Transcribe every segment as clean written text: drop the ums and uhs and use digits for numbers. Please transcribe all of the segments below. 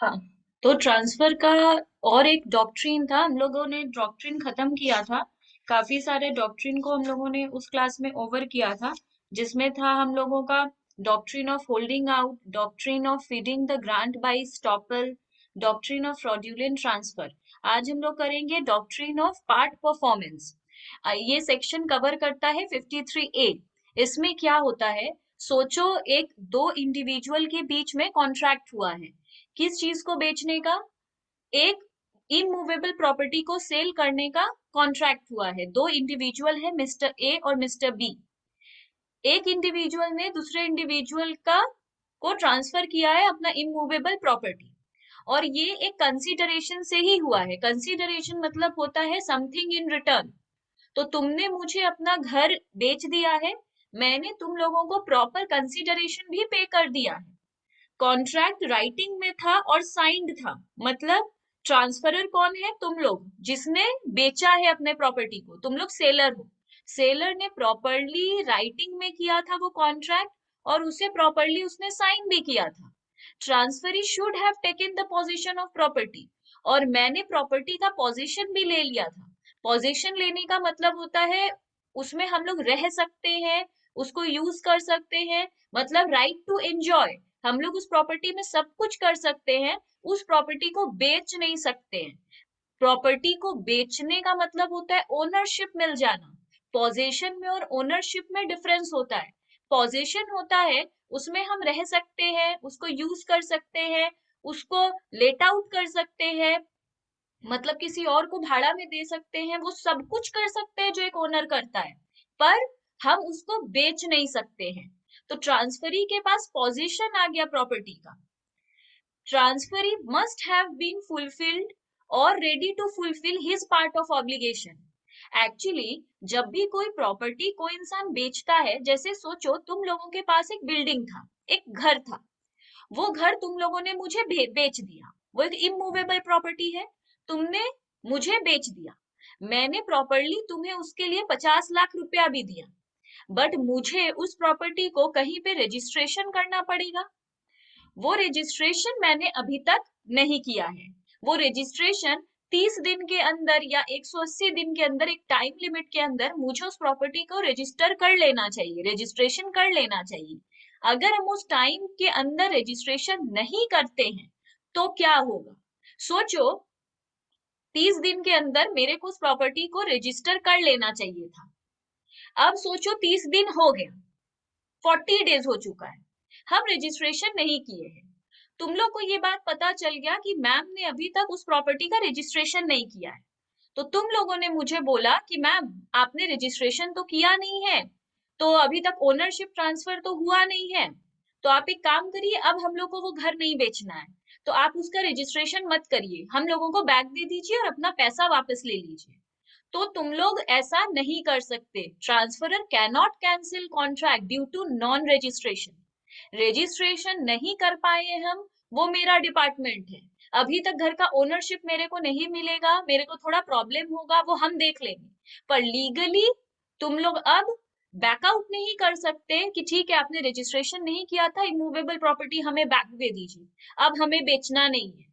हाँ, तो ट्रांसफर का और एक डॉक्ट्रिन था। हम लोगों ने डॉक्ट्रिन खत्म किया था। काफी सारे डॉक्ट्रिन को हम लोगों ने उस क्लास में ओवर किया था, जिसमें था हम लोगों का doctrine of holding out, doctrine of feeding the grant by estoppel, doctrine of fraudulent transfer. आज हम लोग करेंगे डॉक्ट्रिन ऑफ पार्ट परफॉर्मेंस। ये सेक्शन कवर करता है 53A। इसमें क्या होता है, सोचो एक दो इंडिविजुअल के बीच में कॉन्ट्रैक्ट हुआ है। किस चीज को बेचने का? एक इमूवेबल प्रॉपर्टी को सेल करने का कॉन्ट्रैक्ट हुआ है। दो इंडिविजुअल है, मिस्टर ए और मिस्टर बी। एक इंडिविजुअल ने दूसरे इंडिविजुअल का को ट्रांसफर किया है अपना इमूवेबल प्रॉपर्टी, और ये एक कंसीडरेशन से ही हुआ है। कंसीडरेशन मतलब होता है समथिंग इन रिटर्न। तो तुमने मुझे अपना घर बेच दिया है, मैंने तुम लोगों को प्रॉपर कंसीडरेशन भी पे कर दिया है। कॉन्ट्रैक्ट राइटिंग में था और साइंड था। मतलब ट्रांसफरर कौन है? तुम लोग, जिसने बेचा है अपने प्रॉपर्टी को, तुम लोग सेलर हो। सेलर ने प्रॉपरली राइटिंग में किया था वो कॉन्ट्रैक्ट, और उसे प्रॉपरली उसने साइन भी किया था। Transferee should have taken the position of property, और मैंने प्रॉपर्टी का पोजीशन भी ले लिया था। पोजीशन लेने का मतलब होता है उसमें हम लोग रह सकते हैं, उसको यूज कर सकते हैं। मतलब राइट टू एंजॉय। हम लोग उस प्रॉपर्टी में सब कुछ कर सकते हैं, उस प्रॉपर्टी को बेच नहीं सकते हैं। प्रॉपर्टी को बेचने का मतलब होता है ओनरशिप मिल जाना। पोजेशन में और ओनरशिप में डिफरेंस होता है। पोजेशन होता है उसमें हम रह सकते हैं, उसको यूज कर सकते हैं, उसको लेट आउट कर सकते हैं, मतलब किसी और को भाड़ा में दे सकते हैं, वो सब कुछ कर सकते हैं जो एक ओनर करता है। पर हम उसको बेच नहीं सकते हैं। तो ट्रांसफरी के पास पोजीशन आ गया प्रॉपर्टी का। Transferee must have been fulfilled और ready to fulfil his part of obligation. Actually जब भी कोई प्रॉपर्टी कोई इंसान बेचता है, जैसे सोचो तुम लोगों के पास एक बिल्डिंग था, एक घर था। वो घर तुम लोगों ने मुझे बेच दिया। वो एक इमूवेबल प्रॉपर्टी है, तुमने मुझे बेच दिया। मैंने प्रॉपरली तुम्हें उसके लिए 50 लाख रुपया भी दिया। बट मुझे उस प्रॉपर्टी को कहीं पे रजिस्ट्रेशन करना पड़ेगा। वो रजिस्ट्रेशन मैंने अभी तक नहीं किया है। वो रजिस्ट्रेशन 30 दिन के अंदर या 180 दिन के अंदर, एक टाइम लिमिट के अंदर मुझे उस प्रॉपर्टी को रजिस्टर कर लेना चाहिए, रजिस्ट्रेशन कर लेना चाहिए। अगर हम उस टाइम के अंदर रजिस्ट्रेशन नहीं करते हैं तो क्या होगा? सोचो, 30 दिन के अंदर मेरे को उस प्रॉपर्टी को रजिस्टर कर लेना चाहिए था। अब सोचो 30 दिन हो गया, 40 डेज हो चुका है, हम रजिस्ट्रेशन नहीं किए हैं। तुम लोग को ये बात पता चल गया कि मैम ने अभी तक उस प्रॉपर्टी का रजिस्ट्रेशन नहीं किया है। तो तुम लोगों ने मुझे बोला कि मैम आपने रजिस्ट्रेशन तो किया नहीं है, तो अभी तक ओनरशिप ट्रांसफर तो हुआ नहीं है। तो आप एक काम करिए, अब हम लोग को वो घर नहीं बेचना है, तो आप उसका रजिस्ट्रेशन मत करिए, हम लोगों को बैग दे दीजिए और अपना पैसा वापस ले लीजिए। तो तुम लोग ऐसा नहीं कर सकते। Transferor can not cancel contract due to non registration. Registration नहीं कर पाए हैं हम, वो मेरा डिपार्टमेंट है। अभी तक घर का ओनरशिप मेरे को नहीं मिलेगा, मेरे को थोड़ा प्रॉब्लम होगा, वो हम देख लेंगे। पर लीगली तुम लोग अब बैकआउट नहीं कर सकते कि ठीक है आपने रजिस्ट्रेशन नहीं किया था, इमूवेबल प्रॉपर्टी हमें बैक दे दीजिए, अब हमें बेचना नहीं है।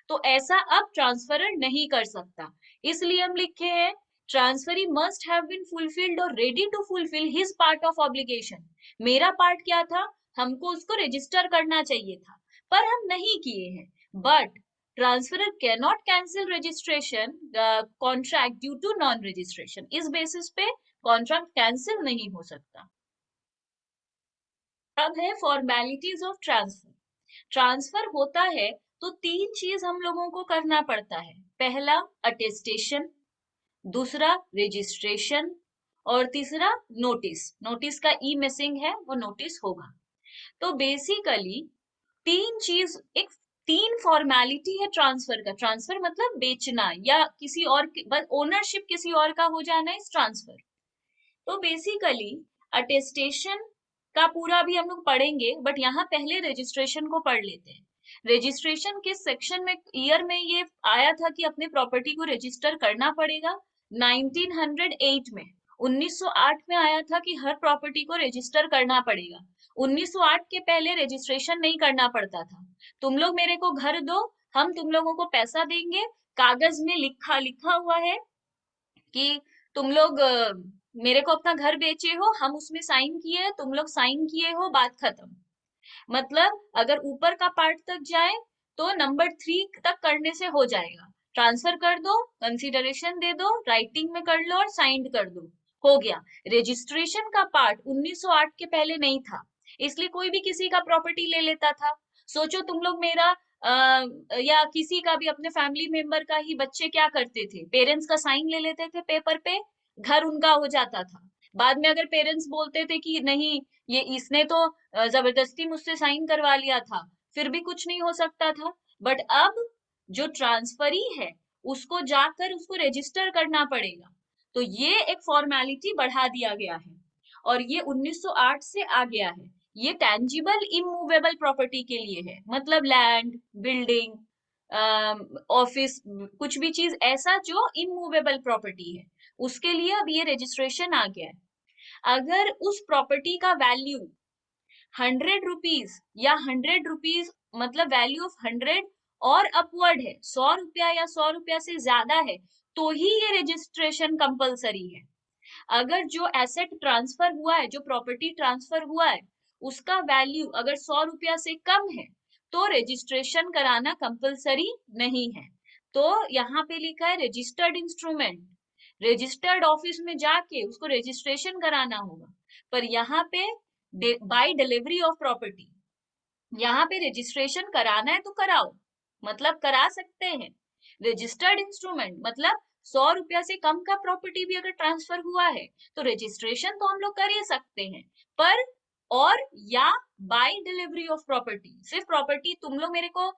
तो ऐसा अब ट्रांसफरर नहीं कर सकता। इसलिए हम लिखे हैं transferee must have been fulfilled और ready to fulfil his part of obligation. मेरा पार्ट क्या था? हमको उसको रजिस्टर करना चाहिए था, पर हम नहीं किए हैं। But transferor can not cancel registration contract due to non registration. इस बेसिस पे कॉन्ट्रैक्ट कैंसिल नहीं हो सकता। अब है फॉर्मेलिटीज ऑफ ट्रांसफर। ट्रांसफर होता है तो तीन चीज हम लोगों को करना पड़ता है। पहला अटेस्टेशन, दूसरा रजिस्ट्रेशन, और तीसरा नोटिस। नोटिस का ई मिसिंग है, वो नोटिस होगा। तो बेसिकली तीन चीज, एक तीन फॉर्मेलिटी है ट्रांसफर का। ट्रांसफर मतलब बेचना या किसी और बस ओनरशिप किसी और का हो जाना इस ट्रांसफर। तो बेसिकली अटेस्टेशन का पूरा भी हम लोग पढ़ेंगे, बट यहाँ पहले रजिस्ट्रेशन को पढ़ लेते हैं। रजिस्ट्रेशन किस सेक्शन में, ईयर में ये आया था कि अपने प्रॉपर्टी को रजिस्टर करना पड़ेगा? 1908 में, 1908 में आया था कि हर प्रॉपर्टी को रजिस्टर करना पड़ेगा। 1908 के पहले रजिस्ट्रेशन नहीं करना पड़ता था। तुम लोग मेरे को घर दो, हम तुम लोगों को पैसा देंगे, कागज में लिखा लिखा हुआ है कि तुम लोग मेरे को अपना घर बेचे हो, हम उसमें साइन किए हैं, तुम लोग साइन किए हो, बात खत्म। मतलब अगर ऊपर का पार्ट तक जाए तो नंबर 3 तक करने से हो जाएगा। ट्रांसफर कर दो, कंसीडरेशन दे दो, राइटिंग में कर लो और साइंड कर दो, हो गया। रजिस्ट्रेशन का पार्ट 1908 के पहले नहीं था, इसलिए कोई भी किसी का प्रॉपर्टी ले लेता था। सोचो तुम लोग मेरा या किसी का भी अपने फैमिली मेंबर का ही बच्चे क्या करते थे, पेरेंट्स का साइन ले लेते थे पेपर पे, घर उनका हो जाता था। बाद में अगर पेरेंट्स बोलते थे कि नहीं, ये इसने तो जबरदस्ती मुझसे साइन करवा लिया था, फिर भी कुछ नहीं हो सकता था। बट अब जो ट्रांसफरी है उसको जाकर उसको रजिस्टर करना पड़ेगा। तो ये एक फॉर्मेलिटी बढ़ा दिया गया है, और ये 1908 से आ गया है। ये टेंजिबल इमूवेबल प्रॉपर्टी के लिए है, मतलब लैंड, बिल्डिंग, ऑफिस, कुछ भी चीज ऐसा जो इमूवेबल प्रॉपर्टी है, उसके लिए अब ये रजिस्ट्रेशन आ गया है। अगर उस प्रॉपर्टी का वैल्यू 100 रुपीज या 100 रुपीज, मतलब वैल्यू ऑफ 100 और अपवर्ड है, 100 रुपया या 100 रुपया से ज्यादा है, तो ही ये रजिस्ट्रेशन कंपलसरी है। अगर जो एसेट ट्रांसफर हुआ है, जो प्रॉपर्टी ट्रांसफर हुआ है, उसका वैल्यू अगर 100 रुपया से कम है तो रजिस्ट्रेशन कराना कंपलसरी नहीं है। तो यहाँ पे लिखा है रजिस्टर्ड इंस्ट्रूमेंट, रजिस्टर्ड ऑफिस में जाके उसको रजिस्ट्रेशन कराना होगा। पर यहाँ पे बाय डिलीवरी ऑफ प्रॉपर्टी, यहाँ पे रजिस्ट्रेशन कराना है तो कराओ, मतलब करा सकते हैं। रजिस्टर्ड इंस्ट्रूमेंट मतलब 100 रुपया से कम का प्रॉपर्टी भी अगर ट्रांसफर हुआ है तो रजिस्ट्रेशन तो हम लोग कर ही सकते हैं। पर और या बाय डिलीवरी ऑफ प्रॉपर्टी, सिर्फ प्रॉपर्टी तुम लोग मेरे को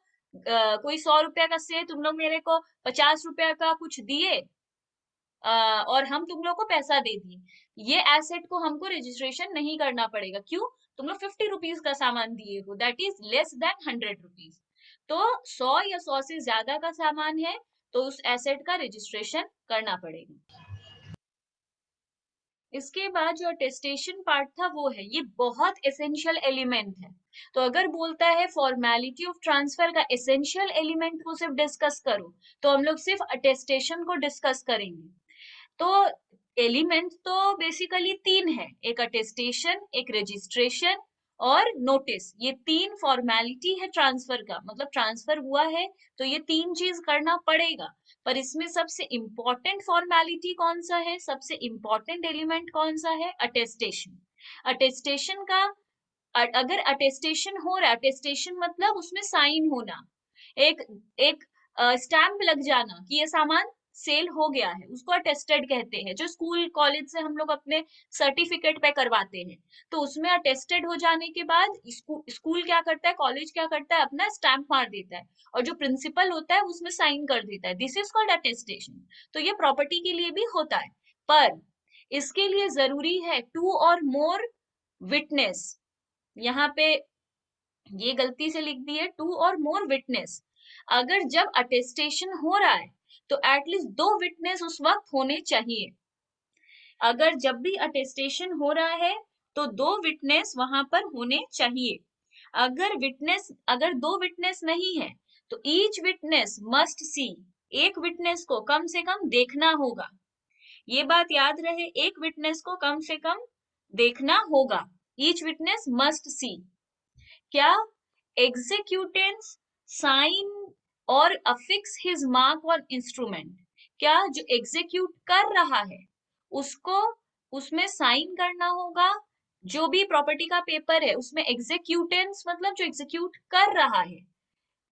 कोई 100 रुपया का से तुम लोग मेरे को 50 रुपया का कुछ दिए, और हम तुम लोग को पैसा दे दिए, ये एसेट को हमको रजिस्ट्रेशन नहीं करना पड़ेगा। क्यों? तुम लोग 50 रुपीज का सामान दिए हो, that is less than 100 rupees. तो 100 या 100 से ज्यादा का सामान है तो उस एसेट का रजिस्ट्रेशन करना पड़ेगा। इसके बाद जो अटेस्टेशन पार्ट था वो है, ये बहुत एसेंशियल एलिमेंट है। तो अगर बोलता है फॉर्मेलिटी ऑफ ट्रांसफर का एसेंशियल एलिमेंट को सिर्फ डिस्कस करो, तो हम लोग सिर्फ अटेस्टेशन को डिस्कस करेंगे। तो एलिमेंट तो बेसिकली 3 है, एक अटेस्टेशन, एक रजिस्ट्रेशन और नोटिस। ये 3 फॉर्मेलिटी है ट्रांसफर का, मतलब ट्रांसफर हुआ है तो ये 3 चीज करना पड़ेगा। पर इसमें सबसे इंपॉर्टेंट फॉर्मेलिटी कौन सा है, सबसे इंपॉर्टेंट एलिमेंट कौन सा है? अटेस्टेशन। अटेस्टेशन का अगर अटेस्टेशन हो रहा है, अटेस्टेशन मतलब उसमें साइन होना, एक एक स्टैंप लग जाना कि ये सामान सेल हो गया है, उसको अटेस्टेड कहते हैं। जो स्कूल कॉलेज से हम लोग अपने सर्टिफिकेट पे करवाते हैं, तो उसमें अटेस्टेड हो जाने के बाद स्कूल क्या करता है, कॉलेज क्या करता है, अपना स्टैंप मार देता है, और जो प्रिंसिपल होता है उसमें साइन कर देता है। This is called attestation. तो ये प्रॉपर्टी के लिए भी होता है, पर इसके लिए जरूरी है 2 और मोर विटनेस। यहाँ पे ये गलती से लिख दी है 2 और मोर विटनेस। अगर जब अटेस्टेशन हो रहा है तो एटलीस्ट 2 विटनेस उस वक्त होने चाहिए। अगर जब भी अटेस्टेशन हो रहा है तो 2 विटनेस वहां पर होने चाहिए। अगर 2 विटनेस नहीं है तो ईच विटनेस मस्ट सी, एक विटनेस को कम से कम देखना होगा। ये बात याद रहे, एक विटनेस को कम से कम देखना होगा। Each witness must see. क्या? एग्जीक्यूटेंस साइन और affix his mark on instrument. क्या जो एग्जीक्यूट कर रहा है उसको उसमें साइन करना होगा। जो भी प्रॉपर्टी का पेपर है उसमें एग्जीक्यूटेंस मतलब जो एग्जीक्यूट कर रहा है,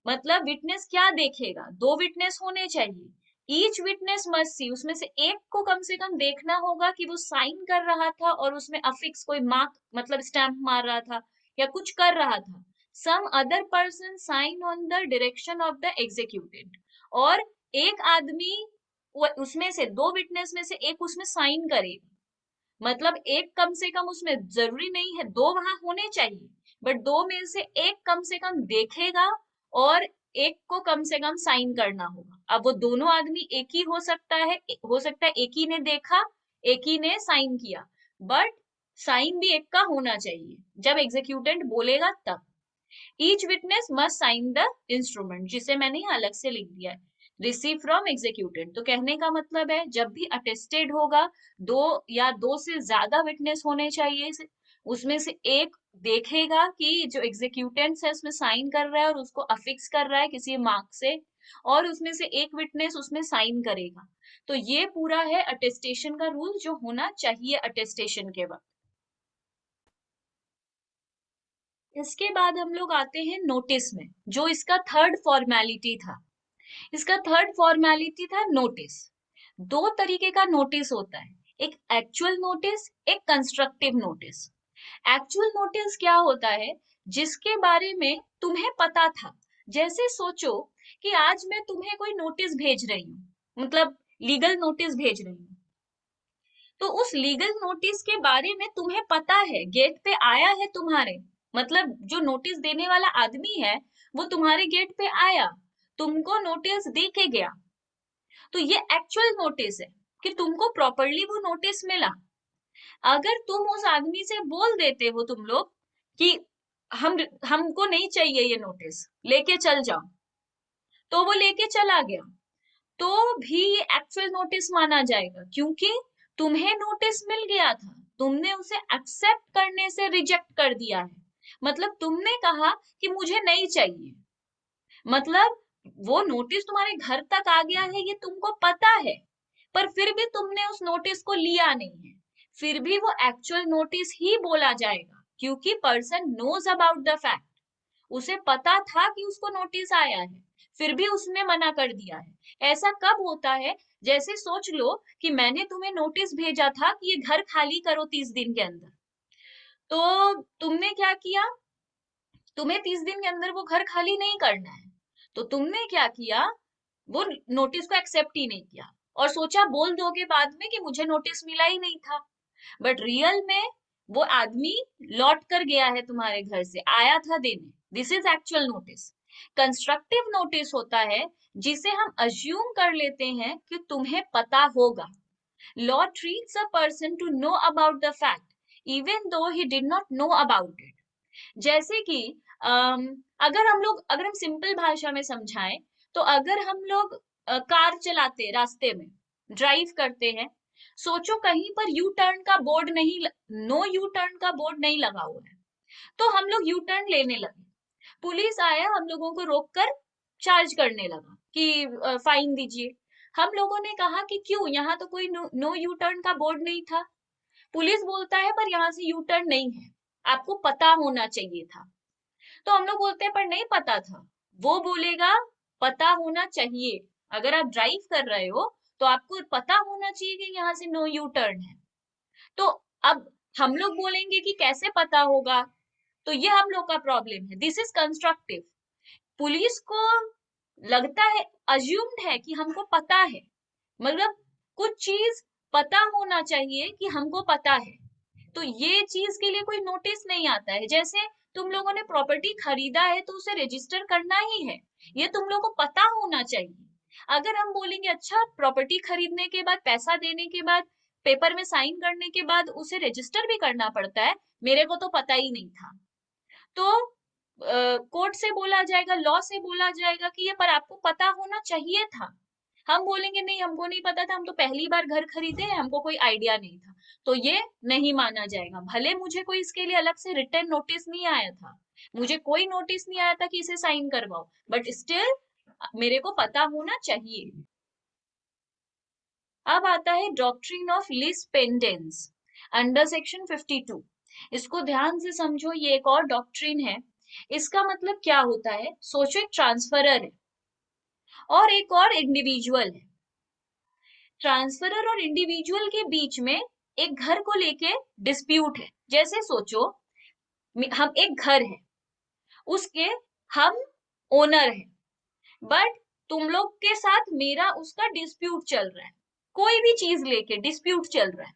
मतलब विटनेस क्या देखेगा, 2 विटनेस होने चाहिए। ईच विटनेस मस्ट सी, उसमें से एक को कम से कम देखना होगा कि वो साइन कर रहा था और उसमें अफिक्स कोई मार्क मतलब स्टैंप मार रहा था या कुछ कर रहा था। Some other person sign on the direction of the executed. और एक आदमी उसमें से 2 विटनेस में से एक उसमें साइन करेगा, मतलब एक कम से कम उसमें, जरूरी नहीं है 2 वहां होने चाहिए, बट 2 में से एक कम से कम देखेगा और एक को कम से कम साइन करना होगा। अब वो दोनों आदमी एक ही हो सकता है, एक ही ने देखा, एक ही ने साइन किया, बट साइन भी एक का होना चाहिए जब एग्जीक्यूटेंट बोलेगा तब। Each witness must sign the instrument, जिसे मैंने यहाँ अलग से लिख दिया है, रिसीव फ्रॉम एग्जीक्यूटेड। तो कहने का मतलब है जब भी अटेस्टेड होगा, दो या दो से ज्यादा विटनेस होने चाहिए, उसमें से एक देखेगा कि जो एग्जीक्यूटेंट है उसमें साइन कर रहा है और उसको अफिक्स कर रहा है किसी मार्क से, और उसमें से एक विटनेस उसमें साइन करेगा। तो ये पूरा है अटेस्टेशन का रूल जो होना चाहिए अटेस्टेशन के वक्त। इसके बाद हम लोग आते हैं नोटिस में, जो इसका थर्ड फॉर्मेलिटी था। इसका थर्ड फॉर्मेलिटी था नोटिस। दो तरीके का नोटिस होता है, एक एक्चुअल नोटिस, एक कंस्ट्रक्टिव नोटिस। एक्चुअल नोटिस क्या होता है, जिसके बारे में तुम्हें पता था। जैसे सोचो कि आज मैं तुम्हें कोई नोटिस भेज रही हूँ, मतलब लीगल नोटिस भेज रही हूँ, तो उस लीगल नोटिस के बारे में तुम्हें पता है, गेट पे आया है तुम्हारे, मतलब जो नोटिस देने वाला आदमी है वो तुम्हारे गेट पे आया, तुमको नोटिस दे के गया, तो ये एक्चुअल नोटिस है कि तुमको प्रॉपरली वो नोटिस मिला। अगर तुम उस आदमी से बोल देते हो तुम लोग कि हमको नहीं चाहिए ये नोटिस, लेके चल जाओ, तो वो लेके चला गया, तो भी ये एक्चुअल नोटिस माना जाएगा, क्योंकि तुम्हें नोटिस मिल गया था, तुमने उसे एक्सेप्ट करने से रिजेक्ट कर दिया है। मतलब तुमने कहा कि मुझे नहीं चाहिए, मतलब वो नोटिस तुम्हारे घर तक आ गया है ये तुमको पता है, पर फिर भी तुमने उस नोटिस को लिया नहीं है, फिर भी वो एक्चुअल नोटिस ही बोला जाएगा, क्योंकि person knows about the fact, उसे पता था कि उसको नोटिस आया है, फिर भी उसने मना कर दिया है। ऐसा कब होता है, जैसे सोच लो कि मैंने तुम्हें नोटिस भेजा था कि ये घर खाली करो 30 दिन के अंदर, तो तुमने क्या किया, तुम्हें 30 दिन के अंदर वो घर खाली नहीं करना है, तो तुमने क्या किया, वो नोटिस को एक्सेप्ट ही नहीं किया, और सोचा बोल दोगे बाद में कि मुझे नोटिस मिला ही नहीं था, बट रियल में वो आदमी लौट कर गया है तुम्हारे घर से, आया था देने। This is actual notice. Constructive notice होता है जिसे हम अज्यूम कर लेते हैं कि तुम्हें पता होगा। Law treats a person to know about the fact even though he did not know about it. जैसे कि अगर हम सिंपल भाषा में समझाएं, तो अगर हम लोग कार चलाते रास्ते में ड्राइव करते हैं, सोचो कहीं पर यू टर्न का बोर्ड नहीं, नो यू टर्न का बोर्ड नहीं लगा हुआ है, तो हम लोग यू टर्न लेने लगे, पुलिस आया हम लोगों को रोककर चार्ज करने लगा कि फाइन दीजिए। हम लोगों ने कहा कि क्यों, यहाँ तो कोई नो यू टर्न का बोर्ड नहीं था। पुलिस बोलता है पर यहाँ से यू टर्न नहीं है, आपको पता होना चाहिए था। तो हम लोग बोलते हैं पर नहीं पता था। वो बोलेगा पता होना चाहिए, अगर आप ड्राइव कर रहे हो तो आपको पता होना चाहिए कि यहाँ से नो यू टर्न है। तो अब हम लोग बोलेंगे कि कैसे पता होगा, तो ये हम लोग का प्रॉब्लम है। This is constructive. पुलिस को लगता है, अज्यूम्ड है कि हमको पता है, मतलब कुछ चीज पता होना चाहिए कि हमको पता है, तो ये चीज के लिए कोई नोटिस नहीं आता है। जैसे तुम लोगों ने प्रॉपर्टी खरीदा है तो उसे रजिस्टर करना ही है, ये तुम लोगों को पता होना चाहिए। अगर हम बोलेंगे अच्छा प्रॉपर्टी खरीदने के बाद, पैसा देने के बाद, पेपर में साइन करने के बाद उसे रजिस्टर भी करना पड़ता है, मेरे को तो पता ही नहीं था, तो कोर्ट से बोला जाएगा, लॉ से बोला जाएगा कि ये पर आपको पता होना चाहिए था। हम बोलेंगे नहीं हमको नहीं पता था, हम तो पहली बार घर खरीदे हैं, हमको कोई आइडिया नहीं था, तो ये नहीं माना जाएगा। भले मुझे कोई इसके लिए अलग से रिटर्न नोटिस नहीं आया था, मुझे कोई नोटिस नहीं आया था कि इसे साइन करवाओ, बट स्टिल मेरे को पता होना चाहिए। अब आता है doctrine of lis pendens under section 52। इसको ध्यान से समझो, ये एक और डॉक्ट्रिन है। इसका मतलब क्या होता है, सोचो एक ट्रांसफरर है और एक और इंडिविजुअल है। ट्रांसफरर और इंडिविजुअल के बीच में एक घर को लेके डिस्प्यूट है। जैसे सोचो हम एक घर है, उसके हम ओनर हैं, बट तुम लोग के साथ मेरा उसका डिस्प्यूट चल रहा है, कोई भी चीज लेके डिस्प्यूट चल रहा है,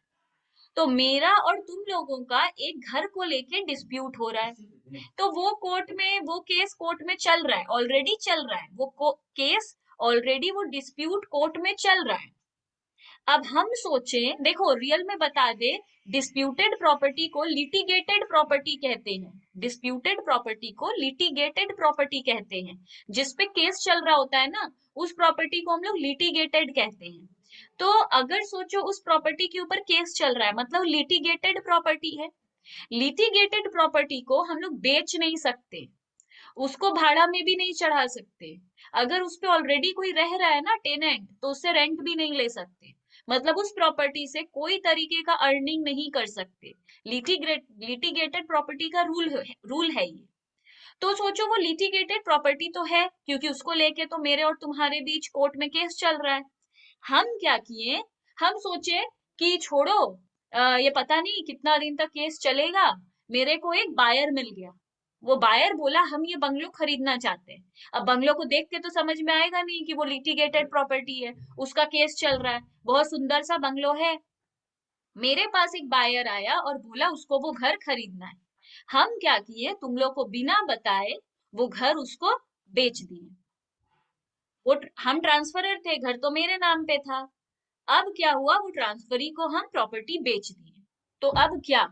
तो मेरा और तुम लोगों का एक घर को लेके डिस्प्यूट हो रहा है, तो वो कोर्ट में, वो केस कोर्ट में चल रहा है, ऑलरेडी चल रहा है वो केस, ऑलरेडी वो डिस्प्यूट कोर्ट में चल रहा है। अब हम सोचें, देखो रियल में बता दे, डिस्प्यूटेड प्रॉपर्टी को लिटिगेटेड प्रॉपर्टी कहते हैं। डिस्प्यूटेड प्रॉपर्टी को लिटिगेटेड प्रॉपर्टी कहते हैं। जिसपे केस चल रहा होता है ना, उस प्रॉपर्टी को हम लोग लिटिगेटेड कहते हैं। तो अगर सोचो उस प्रॉपर्टी के ऊपर केस चल रहा है, मतलब लिटिगेटेड प्रॉपर्टी है। लिटिगेटेड प्रॉपर्टी को हम लोग बेच नहीं सकते, उसको भाड़ा में भी नहीं चढ़ा सकते। अगर उस पे ऑलरेडी कोई रह रहा है ना टेनेंट, तो उससे रेंट भी नहीं ले सकते। मतलब उस प्रॉपर्टी से कोई तरीके का अर्निंग नहीं कर सकते। लिटिगेटेड प्रॉपर्टी का रूल है ये। तो सोचो वो लिटिगेटेड प्रॉपर्टी तो है, क्योंकि उसको लेके तो मेरे और तुम्हारे बीच कोर्ट में केस चल रहा है। हम क्या किए, हम सोचे कि छोड़ो, ये पता नहीं कितना दिन तक केस चलेगा। मेरे को एक बायर मिल गया, वो बायर बोला हम ये बंगलो खरीदना चाहते हैं। अब बंगलो को देख के तो समझ में आएगा नहीं कि वो लिटिगेटेड प्रॉपर्टी है, उसका केस चल रहा है, बहुत सुंदर सा बंगलो है। मेरे पास एक बायर आया और बोला उसको वो घर खरीदना है। हम क्या किए, तुम लोग को बिना बताए वो घर उसको बेच दिए। हम ट्रांसफरर थे, घर तो मेरे नाम पे था। अब क्या हुआ, वो ट्रांसफरी को हम प्रॉपर्टी बेच दिए। तो अब क्या,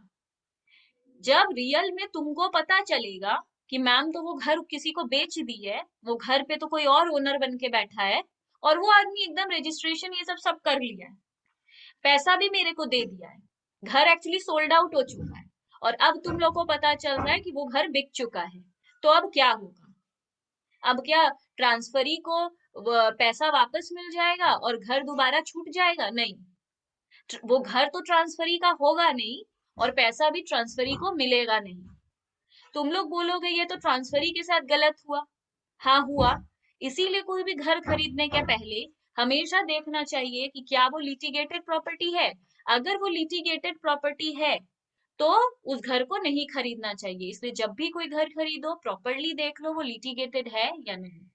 जब रियल में तुमको पता चलेगा कि मैम तो वो घर किसी को बेच दी है, वो घर पे तो कोई और ओनर बन के बैठा है, और वो आदमी एकदम रजिस्ट्रेशन ये सब सब कर लिया है, पैसा भी मेरे को दे दिया है, घर एक्चुअली सोल्ड आउट हो चुका है, और अब तुम लोग को पता चल रहा है कि वो घर बिक चुका है। तो अब क्या होगा, अब क्या ट्रांसफरी को पैसा वापस मिल जाएगा और घर दोबारा छूट जाएगा? नहीं, वो घर तो ट्रांसफरी का होगा नहीं, और पैसा भी ट्रांसफरी को मिलेगा नहीं। तुम लोग बोलोगे ये तो ट्रांसफरी के साथ गलत हुआ। हाँ हुआ। इसीलिए कोई भी घर खरीदने के पहले हमेशा देखना चाहिए कि क्या वो लिटिगेटेड प्रॉपर्टी है। अगर वो लिटिगेटेड प्रॉपर्टी है तो उस घर को नहीं खरीदना चाहिए। इसलिए जब भी कोई घर खरीदो प्रॉपरली देख लो वो लिटिगेटेड है या नहीं।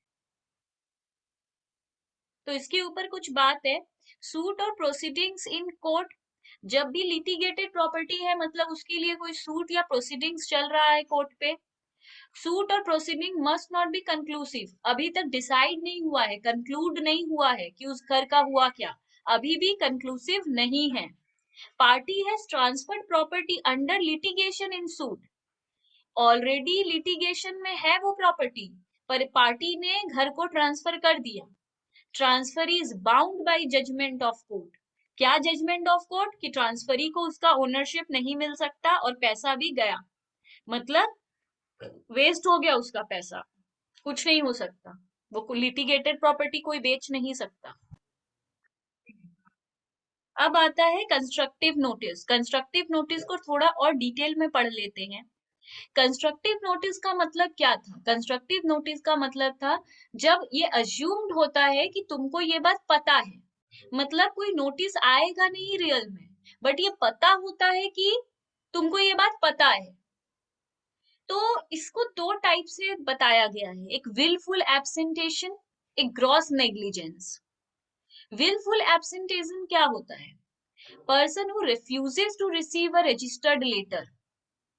तो इसके ऊपर कुछ बात है। सूट और प्रोसीडिंग्स इन कोर्ट, जब भी लिटिगेटेड प्रॉपर्टी है मतलब उसके लिए कोई सूट या प्रोसीडिंग्स चल रहा है कोर्ट पे, सूट और proceeding must not be conclusive. अभी तक डिसाइड नहीं हुआ है, कंक्लूड नहीं हुआ है कि उस घर का हुआ क्या, अभी भी कंक्लूसिव नहीं है। Party has transferred property under litigation in suit, already litigation में है वो प्रॉपर्टी, पर पार्टी ने घर को ट्रांसफर कर दिया। Transfer is bound by judgment of court. क्या जजमेंट ऑफ कोर्ट, कि ट्रांसफरी को उसका ओनरशिप नहीं मिल सकता और पैसा भी गया, मतलब वेस्ट हो गया उसका पैसा, कुछ नहीं हो सकता। वो लिटिगेटेड प्रॉपर्टी कोई बेच नहीं सकता। अब आता है कंस्ट्रक्टिव नोटिस। कंस्ट्रक्टिव नोटिस को थोड़ा और डिटेल में पढ़ लेते हैं। कंस्ट्रक्टिव नोटिस का मतलब क्या था? कंस्ट्रक्टिव नोटिस का मतलब था जब ये अज्यूम्ड होता है कि तुमको ये बात पता है, मतलब कोई नोटिस आएगा नहीं रियल में, बट ये पता होता है कि तुमको ये बात पता है। तो इसको दो टाइप से बताया गया है, एक विलफुल एब्सेंटेशन, एक ग्रॉस नेग्लिजेंस। विलफुल एब्सेंटेशन क्या होता है? Person who refuses to receive a registered letter.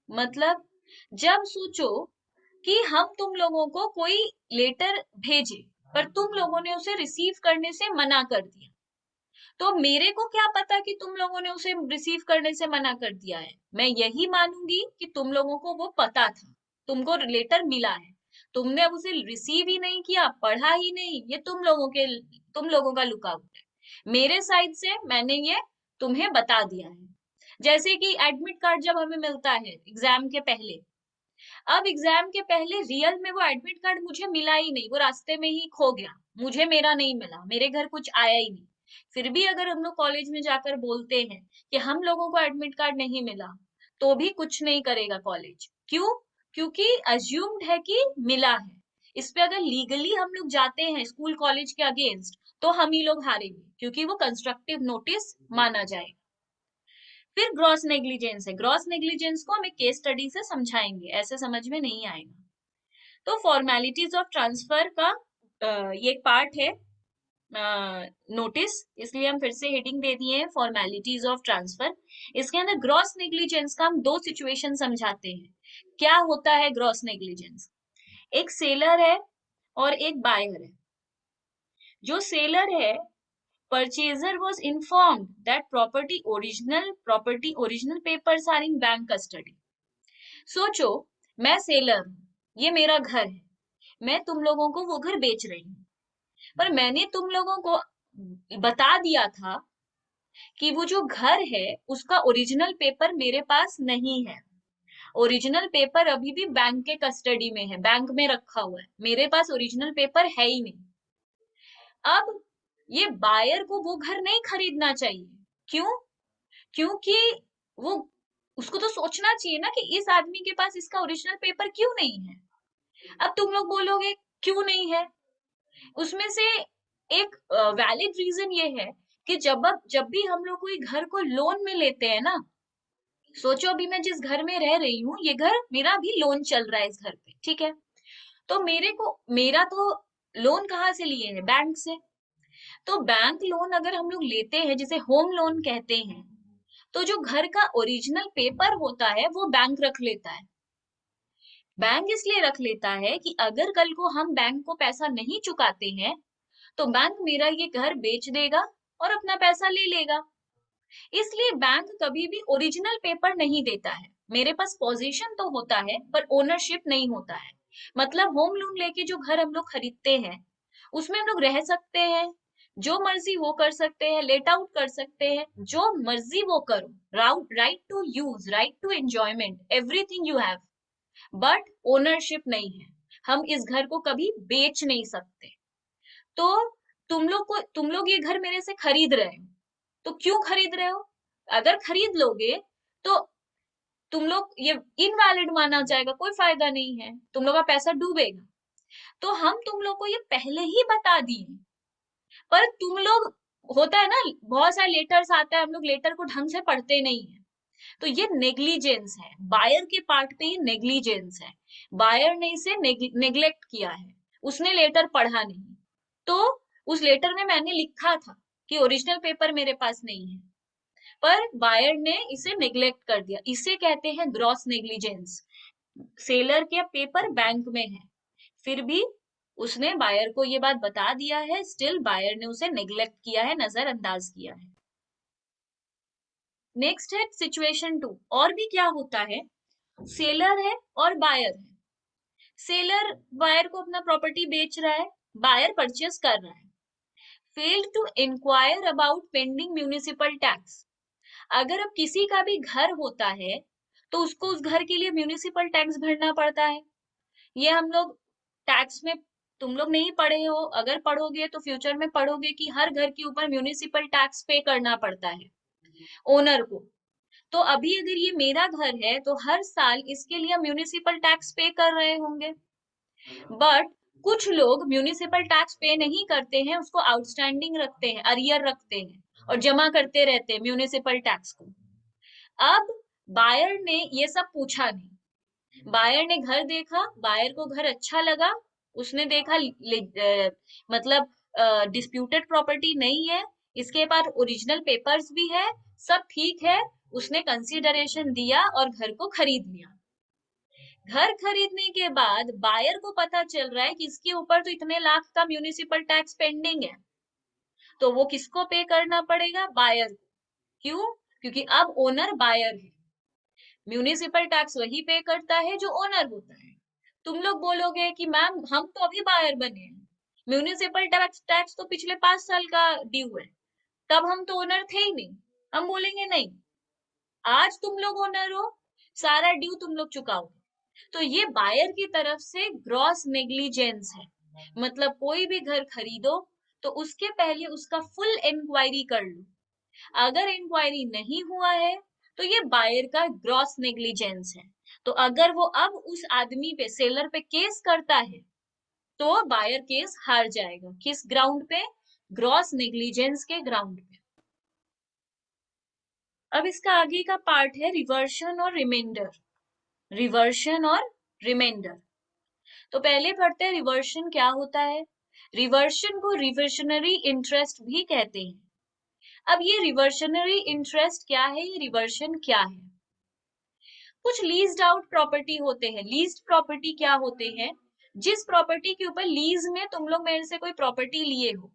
मतलब जब सोचो कि हम तुम लोगों को कोई लेटर भेजे, पर तुम लोगों ने उसे रिसीव करने से मना कर दिया, तो मेरे को क्या पता कि तुम लोगों ने उसे रिसीव करने से मना कर दिया है। मैं यही मानूंगी कि तुम लोगों को वो पता था, तुमको लेटर मिला है, तुमने अब उसे रिसीव ही नहीं किया, पढ़ा ही नहीं, ये तुम लोगों का लुकआउट है। मेरे साइड से मैंने ये तुम्हें बता दिया है। जैसे कि एडमिट कार्ड जब हमें मिलता है एग्जाम के पहले, अब एग्जाम के पहले रियल में वो एडमिट कार्ड मुझे मिला ही नहीं, वो रास्ते में ही खो गया, मुझे मेरा नहीं मिला, मेरे घर कुछ आया ही नहीं। फिर भी अगर हम लोग कॉलेज में जाकर बोलते हैं कि हम लोगों को एडमिट कार्ड नहीं मिला, तो भी कुछ नहीं करेगा कॉलेज। क्यों? क्योंकि अज्यूम्ड है कि मिला है। इस पे अगर लीगली हम लोग जाते हैं स्कूल कॉलेज के अगेंस्ट, तो हम ही लोग हारेंगे, क्योंकि वो कंस्ट्रक्टिव नोटिस माना जाएगा। फिर ग्रॉस नेग्लिजेंस है। ग्रॉस नेग्लिजेंस को हम एक केस स्टडी से समझाएंगे, ऐसे समझ में नहीं आएगा। तो फॉर्मेलिटीज ऑफ ट्रांसफर का ये एक पार्ट है नोटिस, इसलिए हम फिर से हेडिंग दे दिए हैं फॉर्मेलिटीज ऑफ ट्रांसफर। इसके अंदर ग्रॉस नेग्लिजेंस का हम दो सिचुएशन समझाते हैं। क्या होता है ग्रॉस नेग्लिजेंस? एक सेलर है और एक बायर है। जो सेलर है Purchaser was informed that original papers are in bank custody. सोचो, मैं सेलर हूँ, ये मेरा घर है, मैं तुम लोगों को वो घर बेच रही हूँ, पर मैंने तुम लोगों को बता दिया था कि वो जो घर है उसका ओरिजिनल पेपर मेरे पास नहीं है। ओरिजिनल पेपर अभी भी बैंक के कस्टडी में है, बैंक में रखा हुआ है, मेरे पास ओरिजिनल पेपर है ही नहीं। अब ये बायर को वो घर नहीं खरीदना चाहिए। क्यों? क्योंकि वो उसको तो सोचना चाहिए ना कि इस आदमी के पास इसका ओरिजिनल पेपर क्यों नहीं है। अब तुम लोग बोलोगे क्यों नहीं है, उसमें से एक वैलिड रीजन ये है कि जब भी हम लोग कोई घर को लोन में लेते हैं ना, सोचो अभी मैं जिस घर में रह रही हूँ, ये घर मेरा अभी लोन चल रहा है इस घर पे, ठीक है। तो मेरा तो लोन कहाँ से लिए हैं? बैंक से। तो बैंक लोन अगर हम लोग लेते हैं, जिसे होम लोन कहते हैं, तो जो घर का ओरिजिनल पेपर होता है वो बैंक रख लेता है। बैंक इसलिए रख लेता है कि अगर कल को हम बैंक को पैसा नहीं चुकाते हैं तो बैंक मेरा ये घर बेच देगा और अपना पैसा ले लेगा। इसलिए बैंक कभी भी ओरिजिनल पेपर नहीं देता है। मेरे पास पोजीशन तो होता है पर ओनरशिप नहीं होता है। मतलब होम लोन लेके जो घर हम लोग खरीदते हैं उसमें हम लोग रह सकते हैं, जो मर्जी वो कर सकते हैं, लेट आउट कर सकते हैं, जो मर्जी वो करो, right to use, right to enjoyment, everything you have, but ownership नहीं है। हम इस घर को कभी बेच नहीं सकते। तो तुम लोग ये घर मेरे से खरीद रहे हो, तो क्यों खरीद रहे हो? अगर खरीद लोगे तो तुम लोग ये इनवैलिड माना जाएगा, कोई फायदा नहीं है, तुम लोग का पैसा डूबेगा। तो हम तुम लोग को ये पहले ही बता दिए, पर तुम लोग, होता है ना बहुत सारे लेटर्स आता है, हम लोग लेटर को ढंग से पढ़ते नहीं है। तो ये नेग्लिजेंस है, बायर के पार्ट पे ये नेग्लिजेंस है। बायर ने इसे नेग्लेक्ट किया है, उसने लेटर पढ़ा नहीं। तो उस लेटर में मैंने लिखा था कि ओरिजिनल पेपर मेरे पास नहीं है, पर बायर ने इसे नेग्लेक्ट कर दिया। इसे कहते हैं ग्रॉस नेग्लिजेंस। सेलर के पेपर बैंक में है, फिर भी उसने बायर को ये बात बता दिया है, स्टिल बायर ने उसे नेग्लेक्ट किया है, नजरअंदाज किया है। नेक्स्ट है सिचुएशन 2। और भी क्या होता है, सेलर है और बायर है। सेलर बायर को अपना प्रॉपर्टी बेच रहा है, बायर परचेस कर रहा है। Failed to inquire about pending municipal tax. अगर अब किसी का भी घर होता है तो उसको उस घर के लिए म्यूनिसिपल टैक्स भरना पड़ता है। ये हम लोग टैक्स में, तुम लोग नहीं पढ़े हो, अगर पढ़ोगे तो फ्यूचर में पढ़ोगे कि हर घर के ऊपर म्यूनिसिपल टैक्स पे करना पड़ता है ओनर को। तो अभी अगर ये मेरा घर है तो हर साल इसके लिए म्यूनिसिपल टैक्स पे कर रहे होंगे, बट कुछ लोग म्यूनिसिपल टैक्स पे नहीं करते हैं, उसको आउटस्टैंडिंग रखते हैं, अरियर रखते हैं और जमा करते रहते हैं म्यूनिसिपल टैक्स को। अब बायर ने ये सब पूछा नहीं, बायर ने घर देखा, बायर को घर अच्छा लगा, उसने देखा मतलब डिस्प्यूटेड प्रॉपर्टी नहीं है, इसके पास ओरिजिनल पेपर्स भी है, सब ठीक है, उसने कंसीडरेशन दिया और घर को खरीद लिया। घर खरीदने के बाद बायर को पता चल रहा है कि इसके ऊपर तो इतने लाख का म्यूनिसिपल टैक्स पेंडिंग है, तो वो किसको पे करना पड़ेगा? बायर को। क्यों? क्योंकि अब ओनर बायर है, म्यूनिसिपल टैक्स वही पे करता है जो ओनर होता है। तुम लोग बोलोगे कि मैम हम तो अभी बायर बने हैं, म्यूनिसिपल टैक्स टैक्स तो पिछले 5 साल का ड्यू है, तब हम तो ओनर थे ही नहीं। हम बोलेंगे नहीं, आज तुम लोग ओनर हो, सारा ड्यू तुम लोग चुकाओगे। तो ये बायर की तरफ से ग्रॉस नेग्लिजेंस है। मतलब कोई भी घर खरीदो तो उसके पहले उसका फुल इंक्वायरी कर लो। अगर इंक्वायरी नहीं हुआ है तो ये बायर का ग्रॉस नेग्लिजेंस है। तो अगर वो अब उस आदमी पे, सेलर पे केस करता है तो बायर केस हार जाएगा। किस ग्राउंड पे? ग्रॉस नेग्लिजेंस के ग्राउंड पे। अब इसका आगे का पार्ट है रिवर्शन और रिमाइंडर। रिवर्शन और रिमाइंडर। तो पहले पढ़ते हैं रिवर्शन क्या होता है। रिवर्शन को रिवर्शनरी इंटरेस्ट भी कहते हैं। अब ये रिवर्शनरी इंटरेस्ट क्या है, ये रिवर्शन क्या है? कुछ लीज्ड आउट प्रॉपर्टी होते हैं। लीज्ड प्रॉपर्टी क्या होते हैं? जिस प्रॉपर्टी के ऊपर लीज में तुम लोग मेरे से कोई प्रॉपर्टी लिए हो,